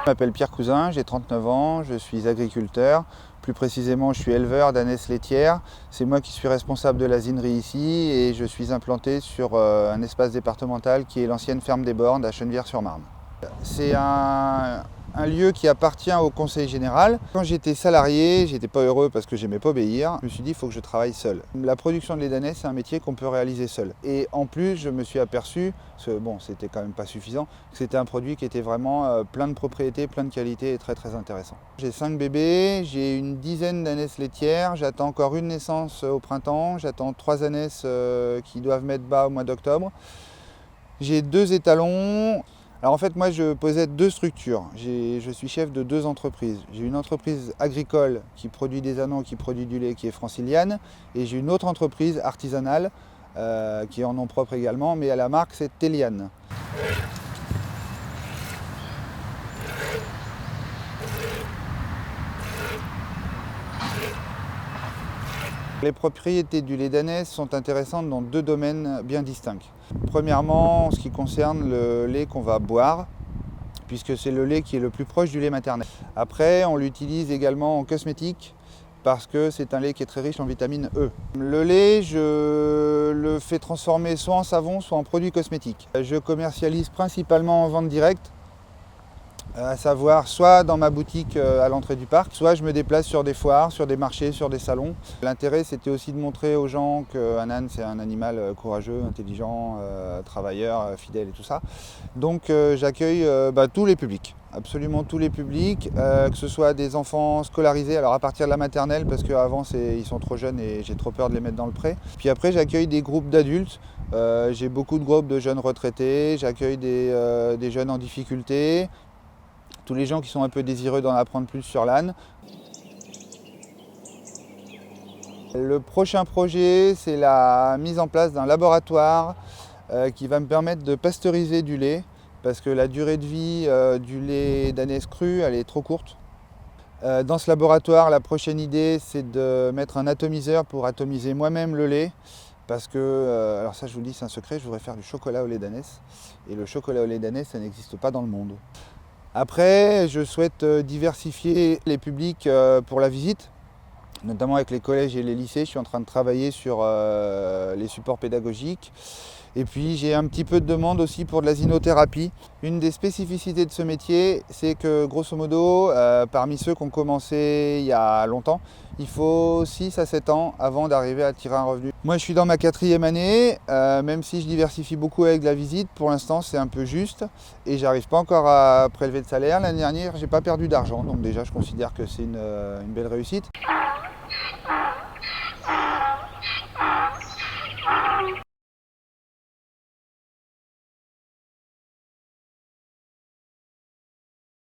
Je m'appelle Pierre Cousin, j'ai 39 ans, je suis agriculteur. Plus précisément, je suis éleveur d'ânesses laitières. C'est moi qui suis responsable de l'asinerie ici et je suis implanté sur un espace départemental qui est l'ancienne ferme des Bornes à Chennevières-sur-Marne. C'est un lieu qui appartient au conseil général. Quand j'étais salarié, j'étais pas heureux parce que j'aimais pas obéir. Je me suis dit, il faut que je travaille seul. La production de lait d'ânesse, c'est un métier qu'on peut réaliser seul. Et en plus, je me suis aperçu, parce que bon, c'était quand même pas suffisant, que c'était un produit qui était vraiment plein de propriétés, plein de qualités et très très intéressant. J'ai 5 bébés, j'ai une dizaine d'ânesses laitières, j'attends encore une naissance au printemps, j'attends 3 ânesses qui doivent mettre bas au mois d'octobre. J'ai 2 étalons. Alors en fait, moi je possède 2 structures. Je suis chef de 2 entreprises. J'ai une entreprise agricole qui produit des anneaux, qui produit du lait, qui est Franciliane. Et j'ai une autre entreprise artisanale qui est en nom propre également, mais à la marque c'est Téliane. Les propriétés du lait d'ânesse sont intéressantes dans 2 domaines bien distincts. Premièrement, en ce qui concerne le lait qu'on va boire, puisque c'est le lait qui est le plus proche du lait maternel. Après, on l'utilise également en cosmétique, parce que c'est un lait qui est très riche en vitamine E. Le lait, je le fais transformer soit en savon, soit en produit cosmétique. Je commercialise principalement en vente directe, à savoir soit dans ma boutique à l'entrée du parc, soit je me déplace sur des foires, sur des marchés, sur des salons. L'intérêt, c'était aussi de montrer aux gens qu'un âne, c'est un animal courageux, intelligent, travailleur, fidèle et tout ça. Donc j'accueille tous les publics, absolument tous les publics, que ce soit des enfants scolarisés, alors à partir de la maternelle, parce qu'avant ils sont trop jeunes et j'ai trop peur de les mettre dans le pré. Puis après, j'accueille des groupes d'adultes. J'ai beaucoup de groupes de jeunes retraités, j'accueille des jeunes en difficulté, tous les gens qui sont un peu désireux d'en apprendre plus sur l'âne. Le prochain projet, c'est la mise en place d'un laboratoire qui va me permettre de pasteuriser du lait, parce que la durée de vie du lait d'ânesse cru, elle est trop courte. Dans ce laboratoire, la prochaine idée, c'est de mettre un atomiseur pour atomiser moi-même le lait. Parce que, alors ça je vous le dis, c'est un secret, je voudrais faire du chocolat au lait d'ânesse. Et le chocolat au lait d'ânesse, ça n'existe pas dans le monde. Après, je souhaite diversifier les publics pour la visite, notamment avec les collèges et les lycées. Je suis en train de travailler sur les supports pédagogiques. Et puis j'ai un petit peu de demande aussi pour de la zinothérapie. Une des spécificités de ce métier, c'est que grosso modo, parmi ceux qui ont commencé il y a longtemps, il faut 6 à 7 ans avant d'arriver à tirer un revenu. Moi je suis dans ma 4e année, même si je diversifie beaucoup avec la visite, pour l'instant c'est un peu juste et j'arrive pas encore à prélever de salaire. L'année dernière, j'ai pas perdu d'argent, donc déjà je considère que c'est une belle réussite.